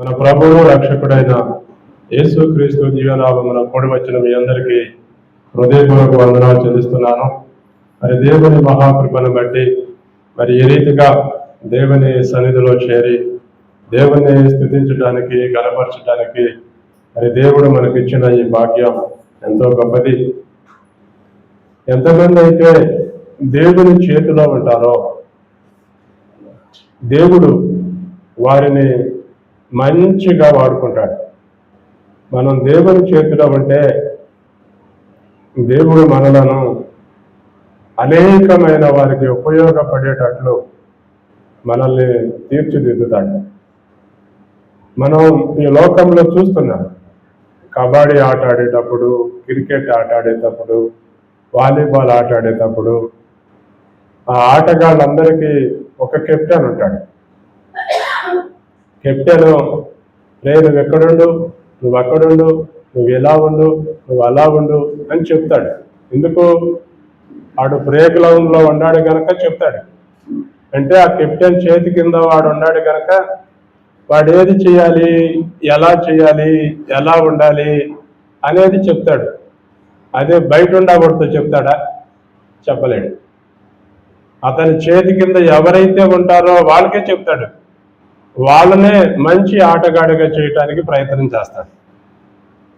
మన ప్రభువు రక్షకుడైన యేసుక్రీస్తు జీవనామమున కూడి వచ్చిన మీ అందరికీ హృదయపూర్వక వందనాలు చెల్లిస్తున్నాను. మరి దేవుని మహాకృపను బట్టి మరి ఈ రీతిగా దేవుని సన్నిధిలో చేరి దేవుని స్తుతించడానికి గణపరచడానికి మరి దేవుడు మనకిచ్చిన ఈ భాగ్యం ఎంతో గొప్పది. ఎంతమంది అయితే దేవుని చేతిలో ఉంటారో దేవుడు వారిని మంచిగా వాడుకుంటాడు. మనం దేవుని చేతిలో ఉంటే దేవుడు మనలను అనేకమైన వారికి ఉపయోగపడేటట్లు మనల్ని తీర్చిదిద్దుతాడు. మనం ఈ లోకంలో చూస్తున్నాం, కబడ్డీ ఆట ఆడేటప్పుడు, క్రికెట్ ఆట ఆడేటప్పుడు, వాలీబాల్ ఆట ఆడేటప్పుడు ఆ ఆటగాళ్ళందరికీ ఒక కెప్టెన్ ఉంటాడు. కెప్టెన్ నువ్వు ఎక్కడుండు, నువ్వు అక్కడుండు, నువ్వు ఎలా ఉండు, నువ్వు అలా ఉండు అని చెప్తాడు. ఎందుకు? వాడు ప్లే గ్రౌండ్లో ఉన్నాడు కనుక చెప్తాడు. అంటే ఆ కెప్టెన్ చేతి కింద వాడు ఉన్నాడు కనుక వాడు ఏది చేయాలి, ఎలా ఉండాలి అనేది చెప్తాడు. అదే బయట ఉండకూడదు చెప్తాడా? చెప్పలేడు. అతని చేతి కింద ఎవరైతే ఉంటారో వాళ్ళకే చెప్తాడు. వాళ్ళనే మంచి ఆటగాడిగా చేయటానికి ప్రయత్నం చేస్తాడు.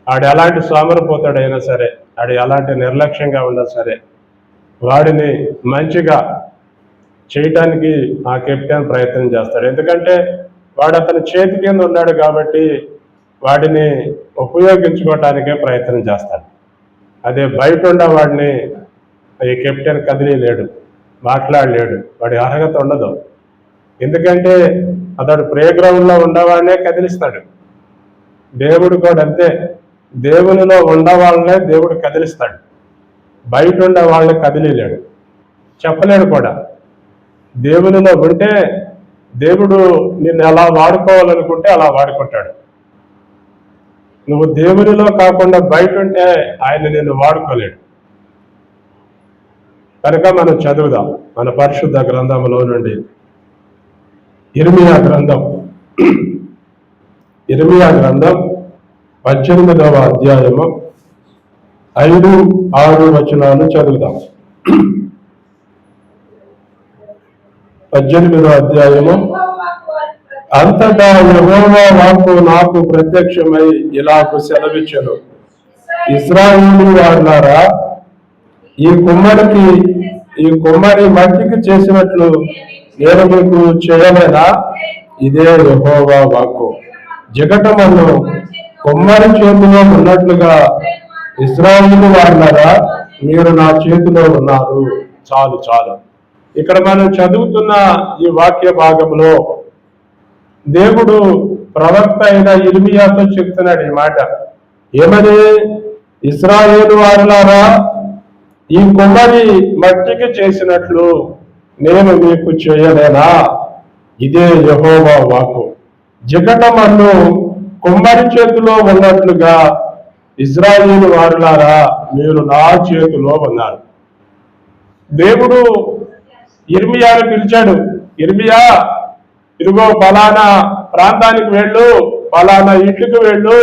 ఆడు ఎలాంటి సోమరిపోతాడైనా సరే, ఆడు ఎలాంటి నిర్లక్ష్యంగా ఉన్నా సరే, వాడిని మంచిగా చేయటానికి ఆ కెప్టెన్ ప్రయత్నం చేస్తాడు. ఎందుకంటే వాడు అతని చేతి కింద ఉన్నాడు కాబట్టి వాడిని ఉపయోగించుకోవటానికే ప్రయత్నం చేస్తాడు. అదే బయట ఉన్న వాడిని ఈ కెప్టెన్ కదిలేడు, మాట్లాడలేడు, వాడి అర్హత ఉండదు. ఎందుకంటే అతడు ప్లే గ్రౌండ్లో ఉన్నవాడినే కదిలిస్తాడు. దేవుడు కూడా అంతే, దేవునిలో ఉన్నవాళ్ళనే దేవుడు కదిలిస్తాడు. బయట ఉన్న వాళ్ళని కదిలేడు, చెప్పలేడు కూడా. దేవునిలో ఉంటే దేవుడు నిన్ను ఎలా వాడుకోవాలనుకుంటే అలా వాడుకుంటాడు. నువ్వు దేవునిలో కాకుండా బయట ఉంటే ఆయన నిన్ను వాడుకోలేడు. కనుక మనం చదువుదాం మన పరిశుద్ధ గ్రంథంలో నుండి ఇర్మియా గ్రంథం 18వ అధ్యాయము 5, 6 వచనాలు చదువుదాం. 18వ అధ్యాయము. అంతటా యెహోవా వాక్కు నాకు ప్రత్యక్షమై ఇలాగు సెలవిచ్చెను, ఇశ్రాయేలు వారులారా, ఈ కుమ్మరి మట్టికి చేసినట్లు నేను మీకు చేయలేనా? ఇదే యెహోవా వాక్కు. జిగటమన్ను కుమ్మరి చేతిలో ఉన్నట్లుగా ఇశ్రాయేలు వారులారా, మీరు నా చేతిలో ఉన్నారు. చాలు. ఇక్కడ మనం చదువుతున్న ఈ వాక్య భాగంలో దేవుడు ప్రవక్త అయిన ఇర్మియాతో చెప్తున్నాడు ఈ మాట. ఏమని? ఇశ్రాయేలు వారులారా, ఈ కుమ్మరి మట్టికి చేసినట్లు నేను మీకు చేయలేనా? ఇదే యెహోవా వాక్కు. జిగటమన్ను కుమ్మరి చేతిలో ఉన్నట్లుగా ఇశ్రాయేలు వారులారా, మీరు నా చేతిలో ఉన్నారు. దేవుడు ఇర్మియాను పిలిచాడు. ఇర్మియా, ఇదిగో ఫలానా ప్రాంతానికి వెళ్ళు, ఫలానా ఇంటికి వెళ్ళు,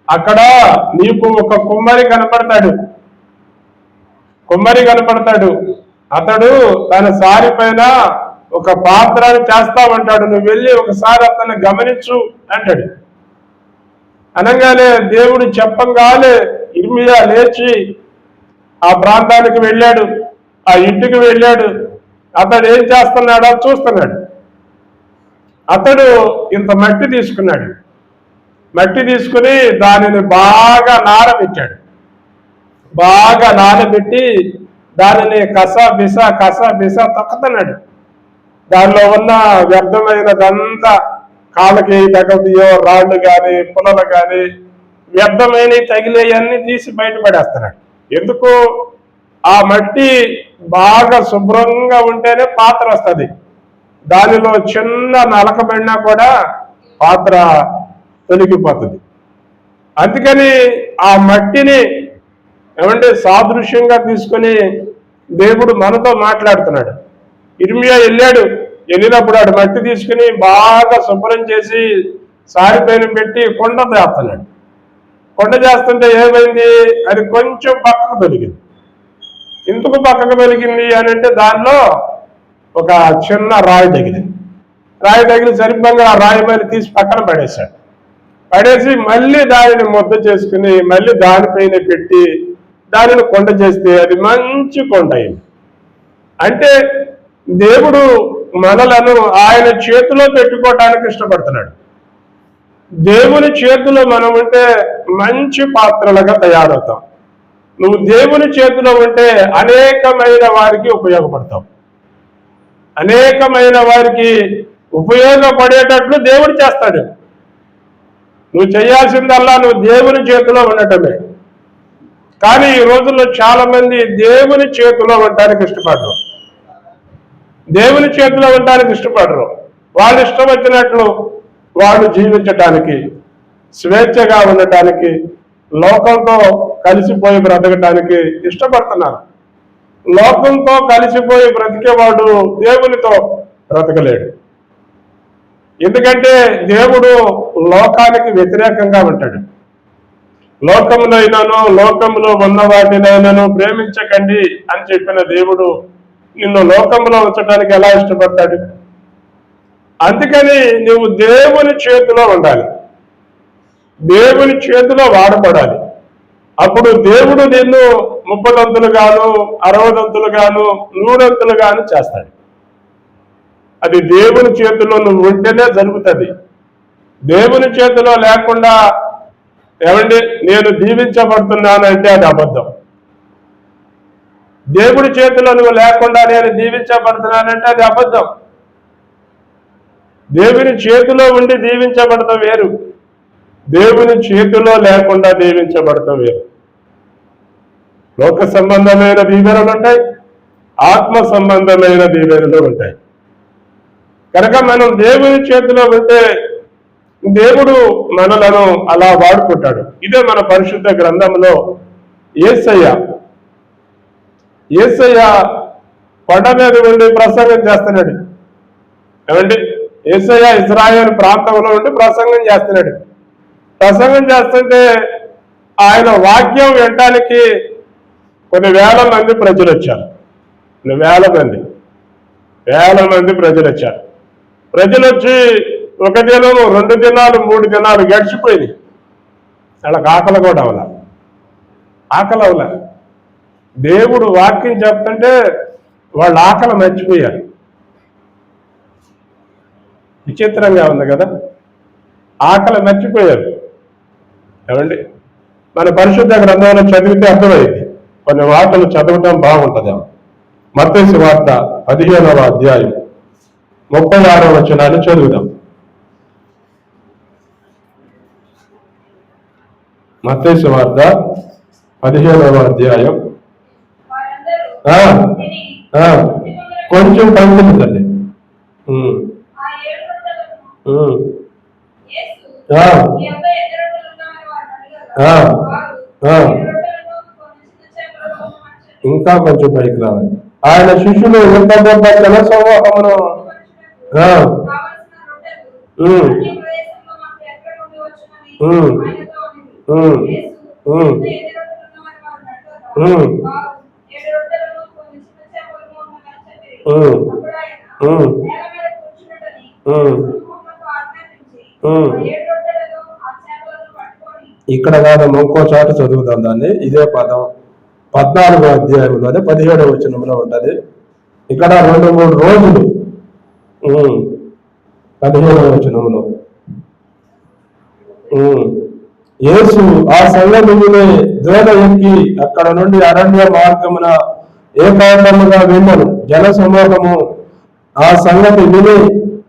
అక్కడ నీకు ఒక కుమ్మరి కనపడతాడు. అతడు తన సారి పైన ఒక పాత్రను చేస్తామంటాడు. నువ్వు వెళ్ళి ఒకసారి అతన్ని గమనించు అంటాడు. అనగానే దేవుడు చెప్పంగానే ఇర్మియా లేచి ఆ ప్రాంతానికి వెళ్ళాడు, ఆ ఇంటికి వెళ్ళాడు. అతడు ఏం చేస్తున్నాడో చూస్తున్నాడు. అతడు ఇంత మట్టి తీసుకున్నాడు. మట్టి తీసుకుని దానిని బాగా నానబెట్టి దానిని కస బిస తొక్కుతున్నాడు. దానిలో ఉన్న వ్యర్థమైనదంతా, కాళ్ళకి తగదియో రాళ్ళు కానీ పుల్లలు కానీ వ్యర్థమైన తగిలేయన్నీ తీసి బయటపడేస్తున్నాడు. ఎందుకు? ఆ మట్టి బాగా శుభ్రంగా ఉంటేనే పాత్ర వస్తుంది. దానిలో చిన్న నలకబడినా కూడా పాత్ర తొలగిపోతుంది. అందుకని ఆ మట్టిని సాదృశ్యంగా తీసుకొని దేవుడు మనతో మాట్లాడుతున్నాడు. ఇర్మియా వెళ్ళినప్పుడు ఆడు మట్టి తీసుకుని బాగా శుభ్రం చేసి సారిపైన పెట్టి కొండ చేస్తున్నాడు. కొండ చేస్తుంటే ఏమైంది, అది కొంచెం పక్కకు తొలిగింది. ఎందుకు పక్కకు తొలిగింది అని అంటే దానిలో ఒక చిన్న రాయి తగిలింది. రాయి తగిలి సరిగ్గా ఆ రాయి మీద తీసి పక్కన పడేశాడు. పడేసి మళ్ళీ దానిని ముద్ద చేసుకుని మళ్ళీ దానిపైన పెట్టి దానిని కొండ చేస్తే అది మంచి కొండ అయింది. అంటే దేవుడు మనలను ఆయన చేతిలో పెట్టుకోవడానికి ఇష్టపడుతున్నాడు. దేవుని చేతిలో మనం ఉంటే మంచి పాత్రలుగా తయారవుతాం. నువ్వు దేవుని చేతిలో ఉంటే అనేకమైన వారికి ఉపయోగపడతావు. అనేకమైన వారికి ఉపయోగపడేటట్లు దేవుడు చేస్తాడు. నువ్వు చేయాల్సిందల్లా నువ్వు దేవుని చేతిలో ఉండటమే. కానీ ఈ రోజుల్లో చాలా మంది దేవుని చేతిలో ఉండటానికి ఇష్టపడరు. దేవుని చేతిలో ఉండటానికి ఇష్టపడరు. వాళ్ళు ఇష్టం వచ్చినట్లు వాళ్ళు జీవించటానికి, స్వేచ్ఛగా ఉండటానికి, లోకంతో కలిసిపోయి బ్రతకటానికి ఇష్టపడుతున్నారు. లోకంతో కలిసిపోయి బ్రతికేవాడు దేవునితో బ్రతకలేడు. ఎందుకంటే దేవుడు లోకానికి వ్యతిరేకంగా ఉంటాడు. లోకంలో అయినాను లోకంలో ఉన్న వాటినైనాను ప్రేమించకండి అని చెప్పిన దేవుడు నిన్ను లోకంలో ఉంచడానికి ఎలా ఇష్టపడతాడు? అందుకని నువ్వు దేవుని చేతిలో ఉండాలి, దేవుని చేతిలో వాడపడాలి. అప్పుడు దేవుడు నిన్ను 30 దంతులుగాను 60 దంతులుగాను 100 దంతులుగాను చేస్తాడు. అది దేవుని చేతిలో నువ్వు ఉంటేనే జరుగుతుంది. దేవుని చేతిలో లేకుండా ఏమండి నేను దీవించబడుతున్నానంటే అది అబద్ధం. దేవుడి చేతిలో నువ్వు లేకుండా నేను దీవించబడుతున్నానంటే అది అబద్ధం. దేవుని చేతిలో ఉండి దీవించబడతాం వేరు, దేవుని చేతిలో లేకుండా దీవించబడతాం వేరు. లోక సంబంధమైన దీవెనలు ఉంటాయి, ఆత్మ సంబంధమైన దీవెనలు ఉంటాయి. కనుక మనం దేవుని చేతిలో ఉంటే దేవుడు మనలను అలా వాడుకుంటాడు. ఇదే మన పరిశుద్ధ గ్రంథంలో యేసయ్య కొండ మీద ఉండి ప్రసంగం చేస్తున్నాడు. ఏమండి, యేసయ్య ఇశ్రాయేలు ప్రాంతంలో ఉండి ప్రసంగం చేస్తున్నాడు. ప్రసంగం చేస్తుంటే ఆయన వాక్యం వినటానికి కొన్ని వేల మంది ప్రజలు వచ్చారు. వేల మంది ప్రజలు వచ్చారు. ప్రజలు వచ్చి 1 దినం 2 దినాలు 3 దినాలు గడిచిపోయింది. వాళ్ళకి ఆకలి కూడా అవల. దేవుడు వాక్యం చెప్తుంటే వాళ్ళు ఆకలి మర్చిపోయారు. విచిత్రంగా ఉంది కదా, ఆకలి మర్చిపోయారు. ఏమండి, మన పరిశుద్ధ గ్రంథంలో చదివితే అర్థమైంది. కొన్ని వార్తలు చదవటం బాగుంటుంది. మత్తయి సువార్త 15వ అధ్యాయం 36వ వచనాన్ని చదువుదాం. మత్తయి సువార్త 15వ అధ్యాయం కొంచెం పంపించండి. ఇంకా కొంచెం పైకి రావాలి. ఆయన శిష్యులు ఎంత గొప్ప జన సమూహమును ఇక్కడ కాదు, ఇంకో చాటు చదువుతాం దాన్ని. ఇదే పదం 14వ అధ్యాయంలోనే 17వ వచనంలో ఉంటది. ఇక్కడ 2-3 రోజులు 15వ వచనంలో యేసు ఆ సంగతి దోణ ఎక్కి అక్కడ నుండి అరణ్య మార్గమున ఏకాంతముగా వెళ్ళను. జన సమూహము ఆ సంగతి విని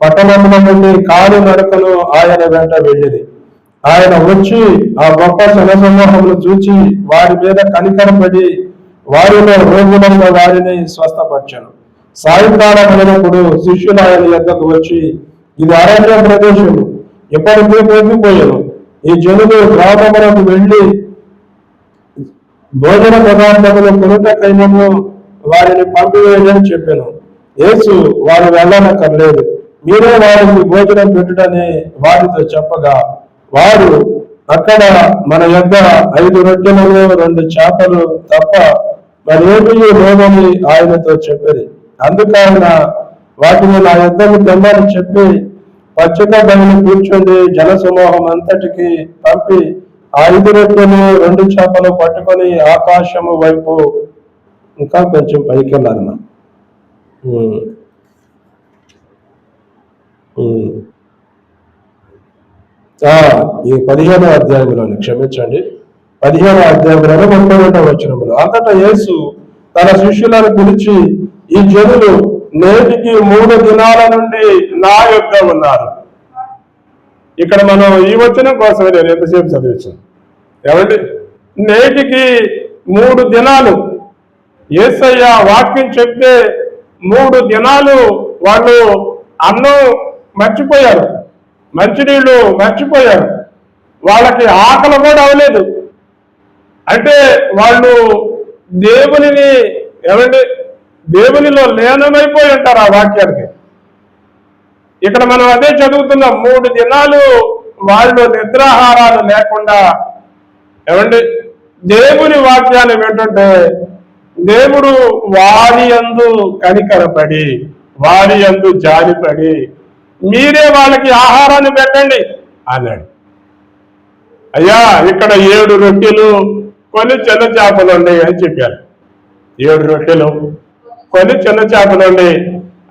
పట్టణముల నుండి కాలు నడకను ఆయన వెంట వెళ్ళింది. ఆయన వచ్చి ఆ గొప్ప జన సమూహమును చూచి వారి మీద కనికరపడి వారిలో రోగులైన వారిని స్వస్థపరచను. సాయంకాలం అయినప్పుడు శిష్యులు ఆయన యొద్దకు వచ్చి, ఇది అరణ్య ప్రదేశము, ఎప్పటికీ పొందిపోయాను. ఈ జనులు గ్రామములకు వెళ్ళి భోజన పదార్థములు కొనుటకైనను వారిని పంపివేయని చెప్పాను. యేసు వారు వెళ్ళనక్కర్లేదు, మీరే వారికి భోజనం పెట్టుడని వారితో చెప్పగా వారు అక్కడ మన యొద్ద 5 రొట్టెలను 2 చేపలు తప్ప మరేమీ లేవని ఆయనతో చెప్పారు. అందుకైన వాటిని నా యొద్దకు తెమ్మని చెప్పి పచ్చిక బయలు కూర్చుండి జనసమూహం అంతటికి పంపి 5 రొట్టెలు 2 చేపలు పట్టుకొని ఆకాశము వైపు ఇంకా కొంచెం పైకి వెళ్ళాలి. ఈ 15వ అధ్యాయంలోని క్షమించండి 15వ అధ్యాయంలో 31వ వచనములు అంతటా యేసు తన శిష్యులను పిలిచి ఈ జనులు నేటికి 3 దినాల నుండి నా యొద్ద ఉన్నారు. ఇక్కడ మనం ఈ వచనం కోసమే నేను ఎంతసేపు చదివించాను. ఏమండి, నేటికి 3 దినాలు యేసయ్య వాక్యం చెప్తే 3 దినాలు వాళ్ళు అన్నం మర్చిపోయారు, మంచినీళ్ళు మర్చిపోయారు, వాళ్ళకి ఆకలి కూడా అవ్వలేదు. అంటే వాళ్ళు దేవునిని ఏమంటే దేవునిలో లీనమైపోయి ఉంటారు ఆ వాక్యానికి. ఇక్కడ మనం అదే చదువుతున్నాం. 3 దినాలు వాళ్ళు నిద్రాహారాలు లేకుండా ఏమంటే దేవుని వాక్యాన్ని వింటుంటే దేవుడు వారి యందు కనికరపడి వారి యందు జాలిపడి మీరే వాళ్ళకి ఆహారాన్ని పెట్టండి అన్నాడు. అయ్యా ఇక్కడ 7 రొట్టెలు కొన్ని చిన్న చేపలు ఉన్నాయి అని చెప్పారు. 7 రొట్టెలు కొన్ని చిన్న చేపలు ఉన్నాయి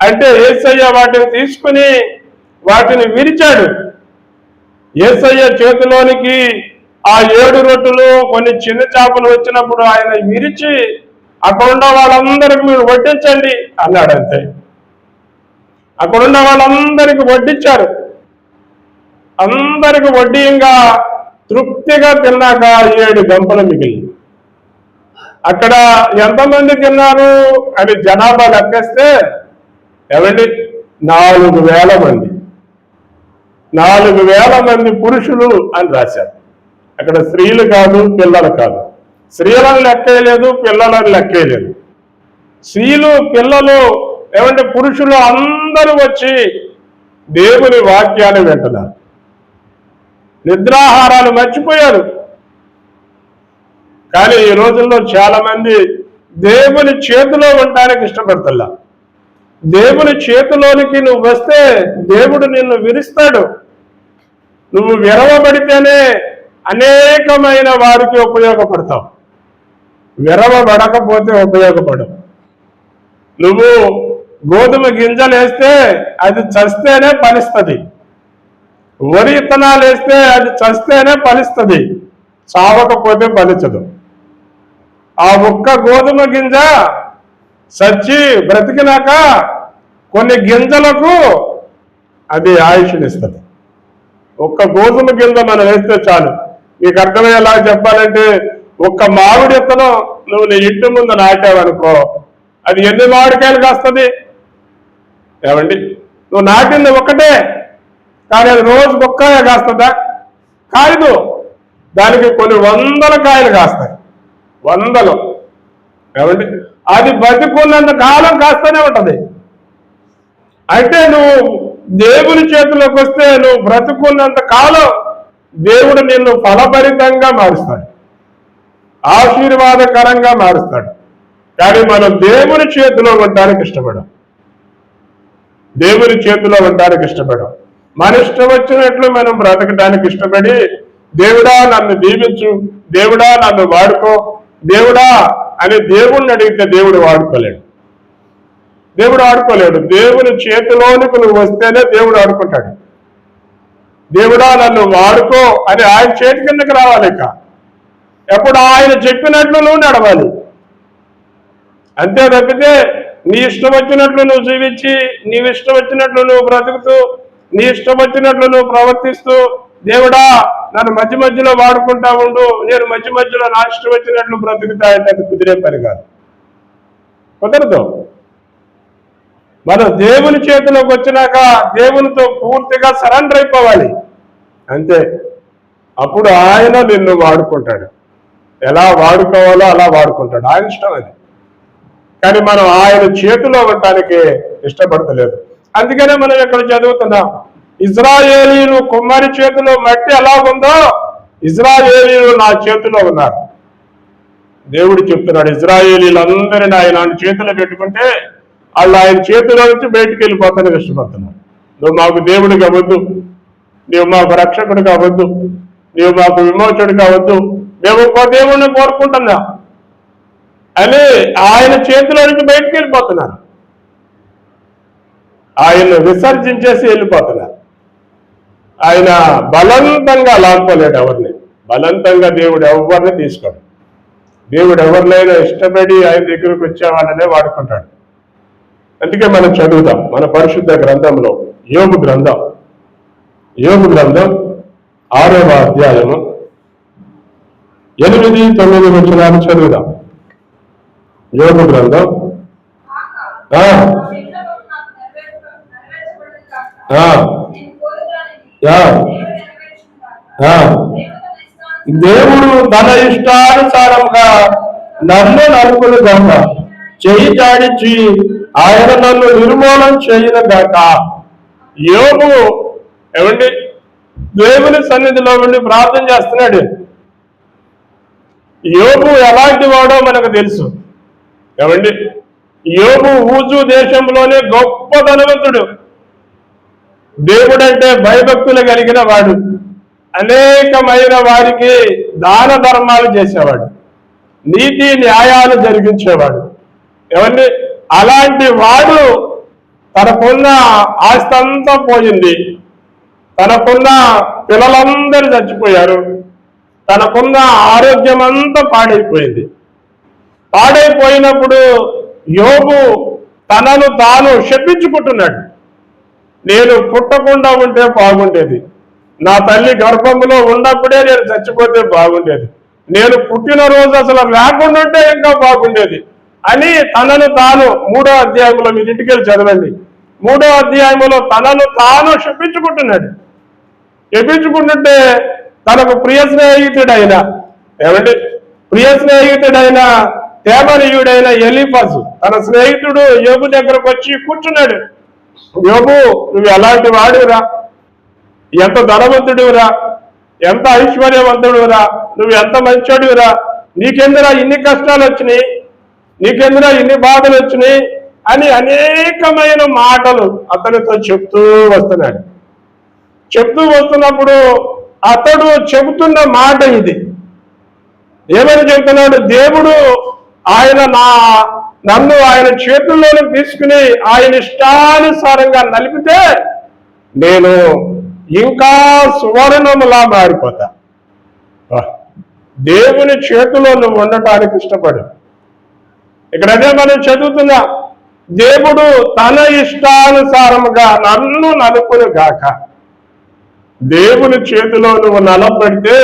అంటే యేసయ్య వాటిని తీసుకుని వాటిని విరిచాడు. యేసయ్య చేతిలోనికి ఆ 7 రొట్టెలు కొన్ని చిన్న చేపలు వచ్చినప్పుడు ఆయన విరిచి అక్కడున్న వాళ్ళందరికీ మీరు వడ్డించండి అన్నాడు. అంతే, అక్కడున్న వాళ్ళందరికీ వడ్డించారు. అందరికి వడ్డీయంగా తృప్తిగా తిన్నాక 7 గంపలు మిగిలింది. అక్కడ ఎంతమంది తిన్నారు అని జనాభా లెక్కేస్తే ఏమండి 4,000 మంది. 4,000 మంది పురుషులు అని రాశారు. అక్కడ స్త్రీలు కాదు, పిల్లలు కాదు. స్త్రీలను లెక్కేయలేదు, పిల్లలను లెక్కేయలేదు. స్త్రీలు పిల్లలు ఏమంటే పురుషులు అందరూ వచ్చి దేవుని వాక్యాన్ని వింటున్నారు. నిద్రాహారాలు మర్చిపోయారు. కానీ ఈ రోజుల్లో చాలా మంది దేవుని చేతిలో ఉండడానికి ఇష్టపడుతున్నా. దేవుని చేతిలోనికి నువ్వు వస్తే దేవుడు నిన్ను విరుస్తాడు. నువ్వు విరవబడితేనే అనేకమైన వారికి ఉపయోగపడతావు, విరవబడకపోతే ఉపయోగపడవు. నువ్వు గోధుమ గింజలు వేస్తే అది చస్తేనే ఫలిస్తుంది, వరి విత్తనాలు వేస్తే అది చస్తేనే ఫలిస్తుంది, చావకపోతే ఫలించదు. ఆ ఒక్క గోధుమ గింజ చచ్చి బ్రతికినాక కొన్ని గింజలకు అది ఆయుష్నిస్తుంది. ఒక్క గోధుమ గింజ మనం వేస్తే చాలు. మీకు అర్థమయ్యేలా చెప్పాలంటే ఒక్క మామిడి విత్తనం నువ్వు నీ ఇంటి ముందు నాటావనుకో, అది ఎన్ని మామిడికాయలు కాస్తుంది? ఏమండి, నువ్వు నాటింది ఒక్కటే, కానీ అది రోజుకి ఒక్కాయ కాస్తుందా? కాదు, దానికి కొన్ని 100 కాయలు కాస్తాయి, 100. ఏమండి, అది బతికున్నంత కాలం కాస్తూనే ఉంటది. అంటే నువ్వు దేవుని చేతిలోకి వస్తే నువ్వు బ్రతుకున్నంత కాలం దేవుడు నిన్ను ఫలభరితంగా మారుస్తాడు, ఆశీర్వాదకరంగా మారుస్తాడు. కానీ మనం దేవుని చేతిలో ఉండడానికి ఇష్టపడం, దేవుని చేతిలో ఉండడానికి ఇష్టపడం. మన ఇష్టం వచ్చినట్లు మనం బ్రతకడానికి ఇష్టపడి దేవుడా నన్ను దీవించు, దేవుడా నన్ను వాడుకో, దేవుడా అని దేవుణ్ణి అడిగితే దేవుడు వాడుకోలేడు. దేవుడు ఆడుకోలేడు. దేవుని చేతిలోనికి నువ్వు వస్తేనే దేవుడు ఆడుకుంటాడు. దేవుడా నన్ను వాడుకో అని ఆయన చేతి కిందకి రావాలి. ఇక ఎప్పుడు ఆయన చెప్పినట్లు నువ్వు నడవాలి. అంతే తప్పితే నీ ఇష్టం వచ్చినట్లు నువ్వు జీవించి, నీ ఇష్టం వచ్చినట్లు నువ్వు బ్రతుకుతూ, నీ ఇష్టం వచ్చినట్లు నువ్వు ప్రవర్తిస్తూ దేవుడా నన్ను మధ్య మధ్యలో వాడుకుంటా ఉండు, నేను మధ్య మధ్యలో నా ఇష్టం వచ్చినట్లు బ్రతుకుతా అంటే అది కుదిరే పని కాదు, కుదరదు. మనం దేవుని చేతిలోకి వచ్చినాక దేవునితో పూర్తిగా సరెండర్ అయిపోవాలి. అంతే, అప్పుడు ఆయన నిన్ను వాడుకుంటాడు. ఎలా వాడుకోవాలో అలా వాడుకుంటాడు, ఆయన ఇష్టం అది. కానీ మనం ఆయన చేతిలో ఉండటానికి ఇష్టపడతలేదు. అందుకనే మనం ఇక్కడ చదువుతున్నాం, ఇజ్రాయేలీలు కుమ్మరి చేతిలో మట్టి ఎలాగుందో ఇజ్రాయేలీలు నా చేతిలో ఉన్నారు. దేవుడు చెప్తున్నాడు, ఇజ్రాయేలీలందరినీ ఆయన చేతిలో పెట్టుకుంటే వాళ్ళు ఆయన చేతిలో నుంచి బయటికి వెళ్ళిపోతానికి ఇష్టపడుతున్నారు. నువ్వు మాకు దేవుడు కావద్దు, నీవు మాకు రక్షకుడు కావద్దు, నీవు మాకు విమోచకుడు కావద్దు, మేము ఒక దేవుడిని కోరుకుంటున్నాం అని ఆయన చేతిలో నుంచి బయటికి వెళ్ళిపోతున్నారు. ఆయన విసర్జించేసి వెళ్ళిపోతున్నారు. ఆయన బలవంతంగా లాక్కోలేడు ఎవరిని, బలవంతంగా దేవుడు ఎవరిని తీసుకోడు. దేవుడు ఎవరినైనా ఇష్టపడి ఆయన దగ్గరకు వచ్చేవాళ్ళనే వాడుకుంటాడు. అందుకే మనం చదువుతాం మన పరిశుద్ధ గ్రంథంలో యోబు గ్రంథం 6వ అధ్యాయము 8-9 వచనాలు చదువుదాం. యోబు గ్రంథం దేవుడు తన ఇష్టానుసారంగా నన్ను నలుపును గాక, చెయ్యి జాడించి ఆయన నన్ను నిర్మూలన చేయను గాక. యోబు ఏమండి దేవుని సన్నిధిలో ఉండి ప్రార్థన చేస్తున్నాడు. యోబు ఎలాంటి వాడో మనకు తెలుసు. ఏమండి యోబు ఊజు దేశంలోనే గొప్ప ధనవంతుడు, దేవుడంటే భయభక్తులు కలిగిన వాడు, అనేకమైన వారికి దాన ధర్మాలు చేసేవాడు, నీతి న్యాయాలు జరిగించేవాడు. ఏమండి అలాంటి వాడు తనకున్న ఆస్తి అంతా పోయింది, తనకున్న పిల్లలందరూ చచ్చిపోయారు, తనకున్న ఆరోగ్యం అంతా పాడైపోయింది. పాడైపోయినప్పుడు యోబు తనను తాను శపించుకుంటున్నాడు. నేను పుట్టకుండా ఉంటే బాగుండేది, నా తల్లి గర్భంలో ఉన్నప్పుడే నేను చచ్చిపోతే బాగుండేది, నేను పుట్టినరోజు అసలు లేకుండా ఉంటే ఇంకా బాగుండేది అని తనను తాను 3వ అధ్యాయంలో మీరు ఇంటికి వెళ్ళి చదవండి. 3వ అధ్యాయంలో తనను తాను శపించుకుంటున్నాడు. శపించుకుంటుంటే తనకు ప్రియ స్నేహితుడైన ఏమంటే ప్రియ స్నేహితుడైన తేమనీయుడైన ఎలీఫజు తన స్నేహితుడు యోబు దగ్గరకు వచ్చి కూర్చున్నాడు. యోబు నువ్వు ఎలాంటి వాడివిరా, ఎంత ధనవంతుడివిరా, ఎంత ఐశ్వర్యవంతుడివిరా, నువ్వు ఎంత మంచోడివిరా, నీకెందురా ఇన్ని కష్టాలు వచ్చినాయి, నీకెందురా ఇన్ని బాధలు వచ్చినాయి అని అనేకమైన మాటలు అతనితో చెప్తూ వస్తున్నాడు. చెప్తూ వస్తున్నప్పుడు అతడు చెబుతున్న మాట ఇది. ఏమని చెబుతున్నాడు? దేవుడు ఆయన నన్ను ఆయన చేతుల్లోకి తీసుకుని ఆయన ఇష్టానుసారంగా నలిపితే నేను ఇంకా సువర్ణములా మారిపోతా. దేవుని చేతిలో నువ్వు ఉండటానికి ఇష్టపడు. ఇక్కడ అదే మనం చదువుతున్నా, దేవుడు తన ఇష్టానుసారముగా నన్ను నలుపును గాక. దేవుని చేతిలో నువ్వు నలపెడితే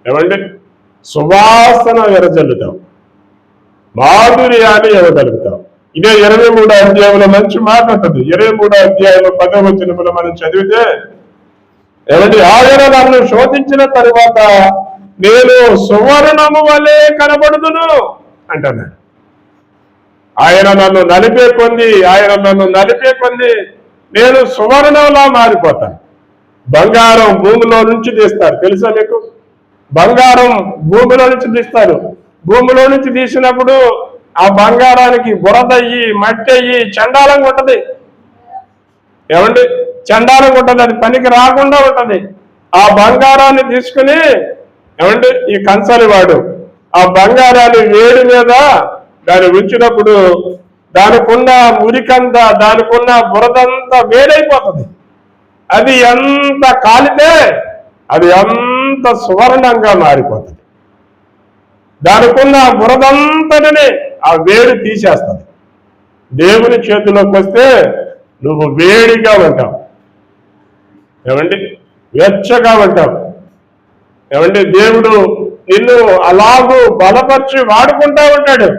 ఏమండి సువాసన వెరజల్లుతావు, మాధుర్యాన్ని ఇవ్వగలుగుతావు. ఇదే 23వ అధ్యాయంలో మంచి మాట ఉంటుంది. 23వ అధ్యాయంలో 10వ వచనంలో మనం చదివితే ఏమంటే ఆయన నన్ను శోధించిన తరువాత నేను సువర్ణము వలె కనబడుదును అంటున్నాడు. ఆయన నన్ను నలిపే కొంది నేను సువర్ణంలా మారిపోతాను. బంగారం భూమిలో నుంచి తీస్తారు, తెలుసా మీకు? బంగారం భూమిలో నుంచి తీస్తారు. భూమిలో నుంచి తీసినప్పుడు ఆ బంగారానికి బురద అయ్యి మట్టి అయ్యి చండాలంగా ఉంటది. ఏమండి చండాలంగా ఉంటుంది, అది పనికి రాకుండా ఉంటది. ఆ బంగారాన్ని తీసుకుని ఏమండి ఈ కంసాలి వాడు ఆ బంగారాన్ని వేడి మీద దాన్ని ఉంచినప్పుడు దానికున్న మురికంతా దానికున్న బురదంతా వేడైపోతుంది. అది ఎంత కాలితే అది అంత సువర్ణంగా మారిపోతుంది. దానికున్న బురదంతటిని ఆ వేడి తీసేస్తుంది. దేవుని చేతిలోకి వస్తే నువ్వు వేడిగా ఉంటావు, ఏమండి వెచ్చగా ఉంటావు. ఏమండి దేవుడు నిన్ను అలాగూ బలపరిచి వాడుకుంటా ఉంటాడు.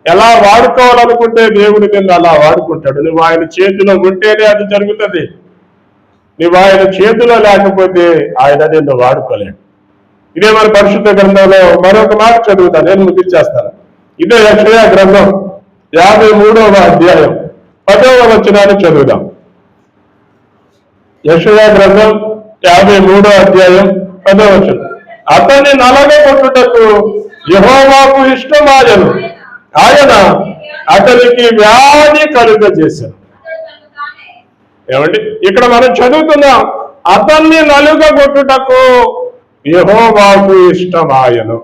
ఎలా వాడుకోవాలనుకుంటే దేవుడు నిన్ను అలా వాడుకుంటాడు. నువ్వు ఆయన చేతిలో ఉంటేనే అది జరుగుతుంది. నువ్వు ఆయన చేతిలో లేకపోతే ఆయన నిన్ను వాడుకోలేడు. ఇదే మన పరిశుద్ధ గ్రంథంలో మరొక మాట చదువుతాను, నేను ముగించేస్తాను. ఇదే యెషయా గ్రంథం 53వ అధ్యాయం 10వ వచనాన్ని చదువుదాం. యెషయా గ్రంథం 53వ అధ్యాయం 10వ వచనం. అతన్ని నలగగొట్టుటకు యెహోవాకు ఇష్టమాయను, ఆయన అతనికి వ్యాధి కలుగజేశాను. ఏమండి, ఇక్కడ మనం చదువుతున్నాం, అతన్ని నలుగగొట్టుటకు యెహోవాకు ఇష్టమాయను.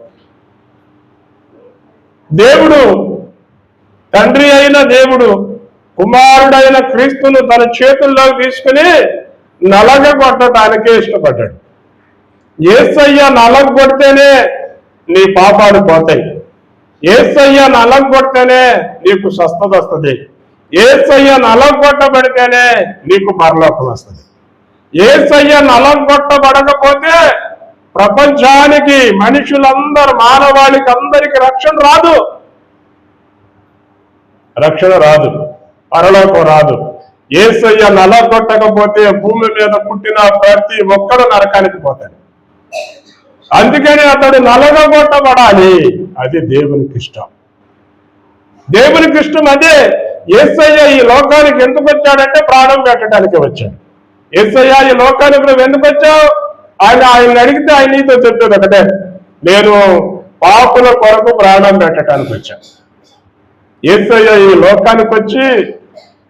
దేవుడు, తండ్రి అయిన దేవుడు కుమారుడైన క్రీస్తును తన చేతుల్లోకి తీసుకుని నలగగొట్టడానికే ఇష్టపడ్డాడు. యేసయ్య నలగొడితేనే నీ పాపాలు పోతాయి. యేసయ్య నలగొడితేనే నీకు స్వస్థత వస్తుంది. యేసయ్య నలగొట్టబడితేనే నీకు పరలోకం వస్తుంది. యేసయ్య నలగొట్టబడకపోతే ప్రపంచానికి, మనుషులందరూ, మానవాళికి అందరికి రక్షణ రాదు. రక్షణ రాదు, పరలోకం రాదు. యేసయ్య నలగొట్టకపోతే భూమి మీద పుట్టిన ప్రతి ఒక్కడు నరకానికి పోతాడు. అందుకని అతడు నలగొట్టబడాలి. అది దేవునికి ఇష్టం. దేవునికి ఇష్టం అదే. యేసయ్య ఈ లోకానికి ఎందుకు వచ్చాడంటే ప్రాణం పెట్టడానికి వచ్చాడు. యేసయ్య ఈ లోకానికి నువ్వు ఎందుకు వచ్చావు? ఆయన అడిగితే ఆయన నీతో చెప్పేది ఒకటే, నేను పాపుల కొరకు ప్రాణం పెట్టడానికి వచ్చాను. యేసయ్య ఈ లోకానికి వచ్చి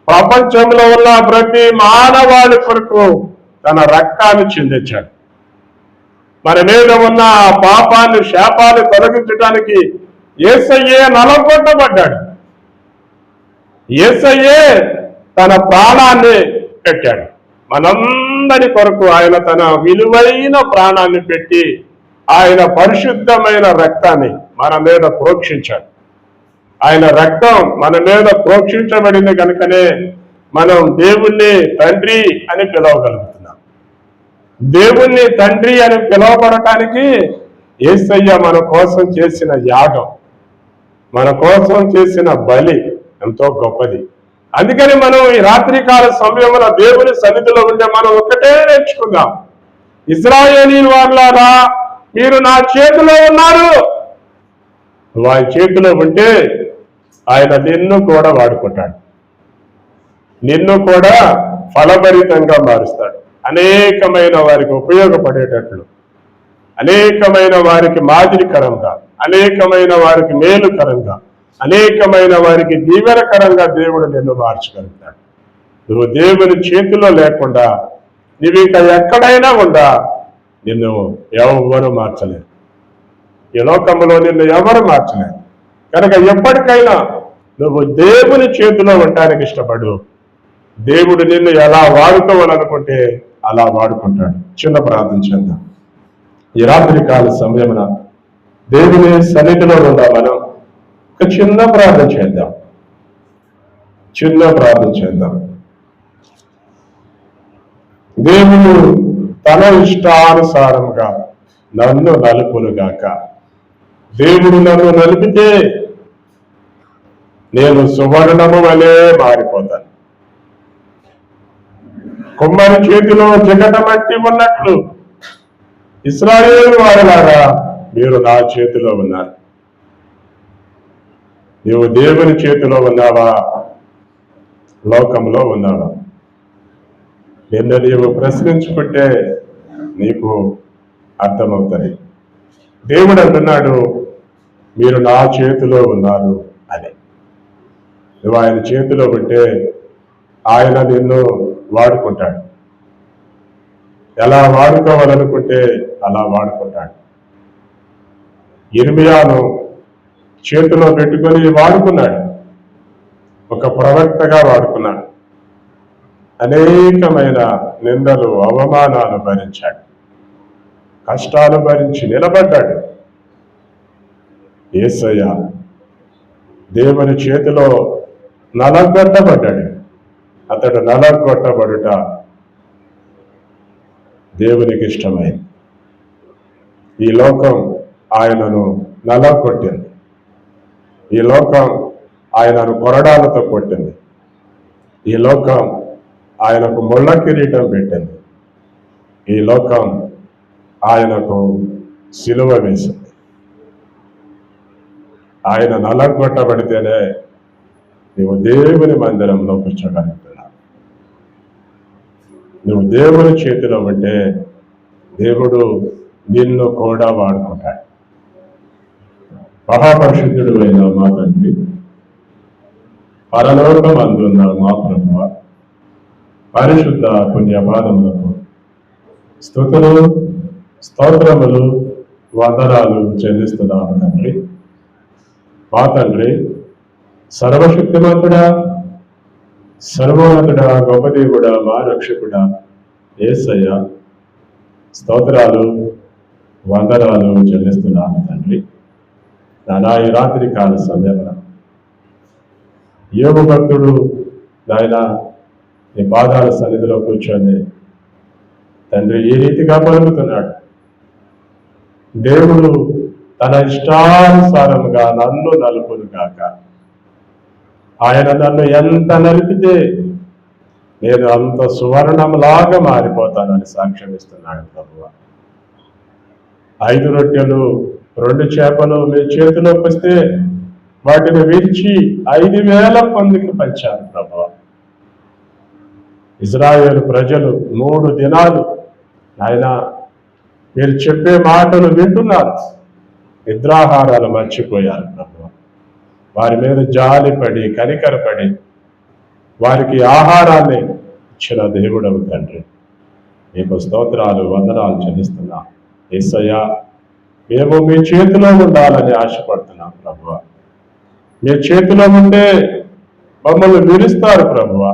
ప్రపంచంలో ఉన్న ప్రతి మానవాళి కొరకు తన రక్తాన్ని చిందించాడు. మన మీద ఉన్న పాపాన్ని, శాపాన్ని తొలగించడానికి యేసయ్యే నలగొట్టబడ్డాడు. యేసయ్యే తన ప్రాణాన్ని పెట్టాడు. మనందరి కొరకు ఆయన తన విలువైన ప్రాణాన్ని పెట్టి ఆయన పరిశుద్ధమైన రక్తాన్ని మన మీద ప్రోక్షించాడు. ఆయన రక్తం మన మీద ప్రోక్షించబడింది కనుకనే మనం దేవుణ్ణి తండ్రి అని పిలవగలుగుతున్నాం. దేవుణ్ణి తండ్రి అని పిలవబడటానికి యేసయ్య మన కోసం చేసిన యాగం, మన కోసం చేసిన బలి ఎంతో గొప్పది. అందుకని మనం ఈ రాత్రికాల సమయంలో దేవుని సన్నిధిలో ఉండే మనం ఒకటే నేర్చుకుందాం, ఇశ్రాయేలీయుల వారులారా, మీరు నా చేతిలో ఉన్నారు. నువ్వు ఆయన చేతిలో ఉంటే ఆయన నిన్ను కూడా వాడుకుంటాడు, నిన్ను కూడా ఫలభరితంగా మారుస్తాడు. అనేకమైన వారికి ఉపయోగపడేటట్లు, అనేకమైన వారికి మాదిరికరంగా, అనేకమైన వారికి మేలుకరంగా, అనేకమైన వారికి దీవెనకరంగా దేవుడు నిన్ను మార్చగలుగుతాడు. నువ్వు దేవుని చేతిలో లేకుండా నువ్వు ఇంకా ఎక్కడైనా ఉండా నిన్ను ఎవరు మార్చలేరు. ఈ లోకంలో నిన్ను ఎవరు మార్చలేరు. కనుక ఎప్పటికైనా నువ్వు దేవుని చేతిలో ఉండడానికి ఇష్టపడు. దేవుడు నిన్ను ఎలా వాడుకోవాలనుకుంటే అలా వాడుకుంటాడు. చిన్న ప్రార్థన చేద్దాం. ఈ రాత్రికాల సమయమున దేవుని సన్నిధిలో ఉందా మనం ఒక చిన్న ప్రార్థన చేద్దాం. చిన్న ప్రార్థన చేద్దాం. దేవుడు తన ఇష్టానుసారంగా నన్ను నలుపునుగాక. దేవుడు నన్ను నలిపితే నేను సువర్ణము వలె మారిపోతాను. కుమ్మరి చేతిలో జిగటమట్టి ఉన్నట్లు ఇశ్రాయేలు వారులారా, మీరు నా చేతిలో ఉన్నారు. నీవు దేవుని చేతిలో ఉన్నావా? లోకంలో ఉన్నావా? నిన్ను నీవు ప్రశ్నించుకుంటే నీకు అర్థమవుతుంది. దేవుడు అంటున్నాడు, మీరు నా చేతిలో ఉన్నారు అని. నువ్వు ఆయన చేతిలో ఉంటే ఆయన నిన్ను వాడుకుంటాడు. ఎలా వాడుకోవాలనుకుంటే అలా వాడుకుంటాడు. ఇర్మియాను చేతిలో పెట్టుకొని వాడుకున్నాడు. ఒక ప్రవక్తగా వాడుకున్నాడు. అనేకమైన నిందలు, అవమానాలు భరించాడు. కష్టాలు భరించి నిలబడ్డాడు. యేసయ్య దేవుని చేతిలో నలగొట్టబడ్డాడు. అతడు నలగొట్టబడుట దేవునికి ఇష్టమైంది. ఈ లోకం ఆయనను నలగొట్టింది. ఈ లోకం ఆయనను కొరడాలతో కొట్టింది. ఈ లోకం ఆయనకు ముళ్ళ కిరీటం పెట్టింది. ఈ లోకం ఆయనకు సిలువ వేసింది. ఆయన నలగొట్టబడితేనే నువ్వు దేవుని మందిరంలో కూర్చోగలుగుతున్నావు. నువ్వు దేవుని చేతిలో ఉంటే దేవుడు నిన్ను కూడా వాడుకుంటాడు. మహాపరిశుద్ధుడు అయిన మా తండ్రి, పరలోకమందున్న మా ప్రభువ, పరిశుద్ధ పుణ్యపాదములకు స్తుతులు స్తోత్రములు వందనాలు చెల్లిస్తున్నాము తండ్రి. మా తండ్రి, సర్వశక్తిమంతుడా, సర్వోన్నతుడా, గొప్ప దేవుడా, మా రక్షకుడా యేసయ్య, స్తోత్రాలు వందనాలు చెల్లిస్తున్నాము తండ్రి. నానా ఈ రాత్రి కాల సమయంలో యోగ భక్తుడు నాయన నీ పాదాల సన్నిధిలో కూర్చొని తండ్రి ఈ రీతిగా పలుకుతున్నాడు. దేవుడు తన ఇష్టానుసారముగా నన్ను నలుపును గాక. ఆయన నన్ను ఎంత నలిపితే నేను అంత సువర్ణంలాగా మారిపోతానని సాక్ష్యం ఇస్తున్నాడు ప్రభువా. 5 రొట్టెలు 2 చేపలు మీ చేతిలోకి వస్తే వాటిని విరిచి 5,000 మందికి పంచారు ప్రభువా. ఇజ్రాయేలు ప్రజలు 3 దినాలు ఆయన మీరు చెప్పే మాటలు వింటున్నారు, నిద్రాహారాలు మర్చిపోయారు ప్రభువా. వారి మీద జాలిపడి కనికరపడి వారికి ఆహారాన్ని ఇచ్చిన దేవుడవు తండ్రి, మీకు స్తోత్రాలు వందనాలు చెల్లిస్తున్నా. యేసయ్యా, మేము మీ చేతిలో ఉండాలని ఆశపడుతున్నాం ప్రభువా. మీ చేతిలో ఉంటే మమ్మల్ని విరుస్తారు ప్రభువా.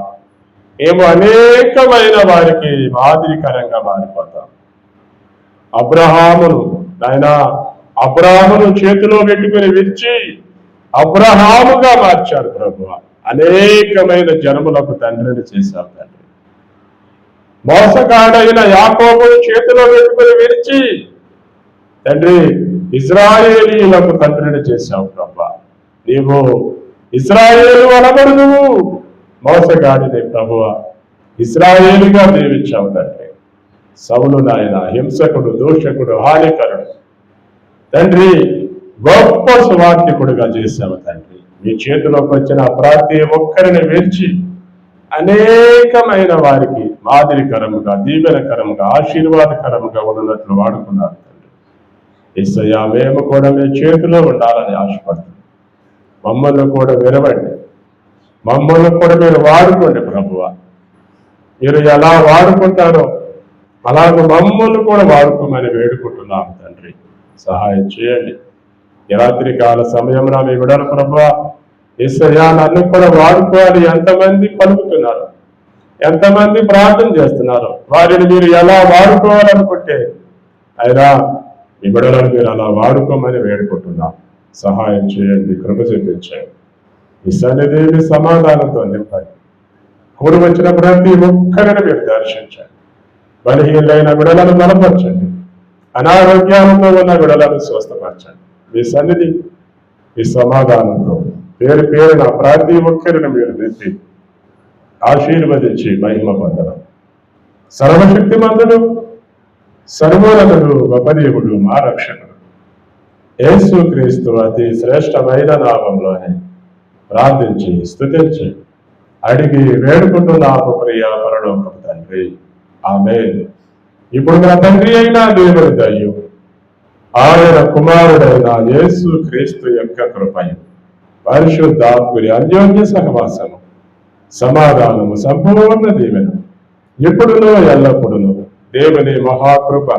మేము అనేకమైన వారికి మాదిరికరంగా మారిపోతాం. అబ్రహామును చేతిలో పెట్టుకుని విరిచి అబ్రహాముగా మార్చారు ప్రభువా. అనేకమైన జనములకు తండ్రిని చేశావు తండ్రి. మోసగాడైన యాకోబును చేతిలో పెట్టుకుని విరిచి తండ్రి ఇశ్రాయేలీయులకు తండ్రిని చేశావు ప్రభువా. నీవు ఇశ్రాయేలు అనబడు, మోసగాడిని ప్రభువా ఇశ్రాయేలుగా దీవించావు తండ్రి. సౌలు నాయన హింసకుడు, దూషకుడు, హానికరుడు తండ్రి గొప్ప సువార్థికుడుగా చేశావు తండ్రి. మీ చేతిలోకి వచ్చిన ప్రతి ఒక్కరిని విరిచి అనేకమైన వారికి మాదిరికరముగా, దీవెనకరముగా, ఆశీర్వాదకరముగా ఉన్నట్లు వాడుకున్నారు తండ్రి. యేసయ్యా, మేము కూడా మీ చేతిలో ఉండాలని ఆశపడుతున్నాం. మమ్మల్ని కూడా విరవండి, మమ్మల్ని కూడా మీరు వాడుకోండి ప్రభువా. మీరు ఎలా వాడుకుంటారో అలాగ మమ్మల్ని కూడా వాడుకోమని వేడుకుంటున్నాం తండ్రి. సహాయం చేయండి. ఈ రాత్రి కాల సమయంలో మీ విడల ప్రభువా, యేసయ్యా నన్ను కూడా వాడుకోవాలి. ఎంతమంది పలుకుతున్నారు, ఎంతమంది ప్రార్థన చేస్తున్నారు, వారిని మీరు ఎలా వాడుకోవాలనుకుంటే అయినా మీ బిడ్డలను మీరు అలా వాడుకోమని వేడుకుంటున్నాం. సహాయం చేయండి, కృప చూపించండి. ఈ సన్నిధిని సమాధానంతో నింపండి. కూడి వచ్చిన ప్రతి ఒక్కరిని మీరు దర్శించండి. బలహీనైన బిడ్డలను బలపరచండి, అనారోగ్యాలతో ఉన్న బిడ్డలను స్వస్థపరచండి. మీ సన్నిధి మీ సమాధానంతో పేరు పేరున ప్రతి ఒక్కరిని మీరు నింపి ఆశీర్వదించి మహిమ పొందడం. సర్వశక్తిమంతుడు, సర్వోన్నతుడు, గొప్పదేవుడు, మా రక్షకుడు యేసు క్రీస్తు అతి శ్రేష్టమైన నామంలోనే ప్రార్థించి స్తుతించి అడిగి వేడుకుంటున్నాము ప్రియ పరలోకపు తండ్రి. ఆమేన్. ఇప్పుడు నా తండ్రి అయిన దేవుని దయయు ఆయన కుమారుడైన యేసు క్రీస్తు యొక్క కృపయు పరిశుద్ధాత్ముని అన్యోన్య సహవాసము సమాధానము సంపూర్ణ దీవెన ఎప్పుడునో ఎల్లప్పుడును దేవుని మహాకృప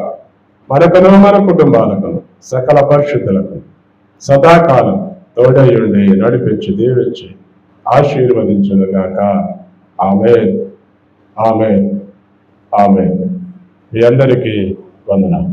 మనకును మన కుటుంబాలకు సకల పరిశుద్ధులకు సదాకాలం తోడయుండి నడిపించి దీవించి ఆశీర్వదించునుగాక. ఆమేన్, ఆమేన్, ఆమేన్. మీ అందరికీ వందనాలు.